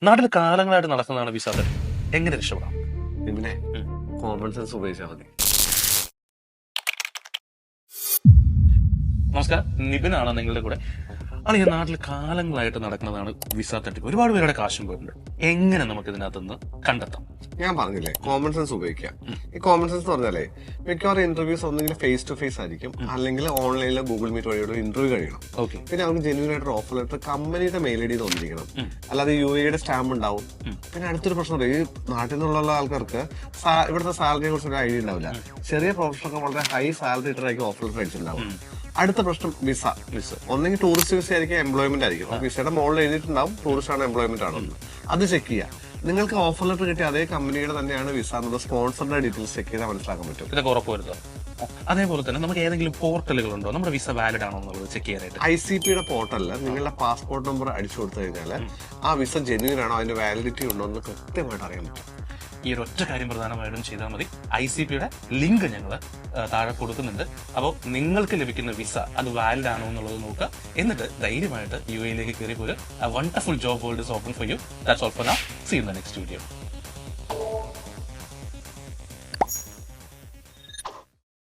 നാട്ടിൽ കാലങ്ങളായിട്ട് നടക്കുന്നതാണ് വിസ തട്ടിപ്പ്. എങ്ങനെ രക്ഷപ്പെടാം? പിന്നെ കോമൺ സെൻസ് ഉപയോഗിച്ചാൽ മതി. നമസ്കാരം, നിബിനാണ് നിങ്ങളുടെ കൂടെ. ആണ് ഈ നാട്ടിൽ കാലങ്ങളായിട്ട് നടക്കുന്നതാണ് വിസ തട്ടിപ്പ്. ഒരുപാട് പേരുടെ കാശും പോയിട്ടുണ്ട്. എങ്ങനെ നമുക്ക് ഇതിനകത്തുനിന്ന് കണ്ടെത്താം? ഞാൻ പറഞ്ഞില്ലേ, കോമൺ സെൻസ് ഉപയോഗിക്കാം. ഈ കോമൺ സെൻസ് എന്ന് പറഞ്ഞാലേ മിക്കവാറും ഇന്റർവ്യൂസ് ഒന്നെങ്കിൽ ഫേസ് ടു ഫേസ് ആയിരിക്കും, അല്ലെങ്കിൽ ഓൺലൈനിലോ ഗൂഗിൾ മീറ്റ് വഴിയോട് ഇന്റർവ്യൂ കഴിയണം. ഓക്കെ. പിന്നെ അവർക്ക് ജെന്യൂൻ ആയിട്ട് ഓഫർ ലെറ്റർ കമ്പനിയുടെ മെയിൽ ഐ ഡി തോന്നിരിക്കണം, അല്ലാതെ UAE സ്റ്റാമ്പ് ഉണ്ടാവും. പിന്നെ അടുത്തൊരു പ്രശ്നം, ഈ നാട്ടിൽ നിന്നുള്ള ആൾക്കാർക്ക് ഇവിടുത്തെ സാലറിയെ കുറിച്ച് ഒരു ഐഡിയ ഉണ്ടാവില്ല. ചെറിയ പ്രൊഫഷണൊക്കെ വളരെ ഹൈ സാലറി ഇട്ടായിരിക്കും ഓഫർ ലെറ്റർ അയച്ചിട്ടുണ്ടാവും. അടുത്ത പ്രശ്നം വിസ. ഒന്നെങ്കിൽ ടൂറിസ്റ്റ് വിസ ആയിരിക്കും, എംപ്ലോയ്മെന്റ് ആയിരിക്കും. വിസയുടെ മുകളിൽ എഴുതിയിട്ടുണ്ടാവും ടൂറിസ്റ്റ് ആണ്, എംപ്ലോയ്മെന്റ് ആണോ, അത് ചെക്ക് ചെയ്യാം. നിങ്ങൾക്ക് ഓഫർ ലെറ്റർ കിട്ടിയ അതേ കമ്പനിയുടെ തന്നെയാണ് വിസ എന്നുള്ള സ്പോൺസറുടെ ഡീറ്റെയിൽസ് ചെക്ക് ചെയ്താൽ മനസ്സിലാക്കാൻ പറ്റും. ഇതൊക്കെ ഉറപ്പുവരുത്തുക. അതേപോലെ തന്നെ നമുക്ക് ഏതെങ്കിലും പോർട്ടലുകളുണ്ടോ നമ്മുടെ വിസ വാലിഡ് ആണോ എന്നുള്ളത് ചെക്ക് ചെയ്യാനായിട്ട്? ICPയുടെ പോർട്ടലിൽ നിങ്ങളുടെ പാസ്പോർട്ട് നമ്പർ അടിച്ചു കൊടുത്തു കഴിഞ്ഞാൽ ആ വിസ ജെന്യൂൻ ആണോ, അതിന്റെ വാലിഡിറ്റി ഉണ്ടോ എന്ന് കൃത്യമായിട്ട് അറിയാൻ പറ്റും. ഈ ഒരു ഒറ്റ കാര്യം പ്രധാനമായിട്ടും ചെയ്താൽ മതി. ICPയുടെ ലിങ്ക് ഞങ്ങൾ താഴെ കൊടുക്കുന്നുണ്ട്. അപ്പോൾ നിങ്ങൾക്ക് ലഭിക്കുന്ന വിസ അത് വാലിഡ് ആണോ എന്നുള്ളത് നോക്കുക. എന്നിട്ട് ധൈര്യമായിട്ട് UAE കയറി പോരുക. A wonderful job world is open for you. That's all for now. See you in the next video.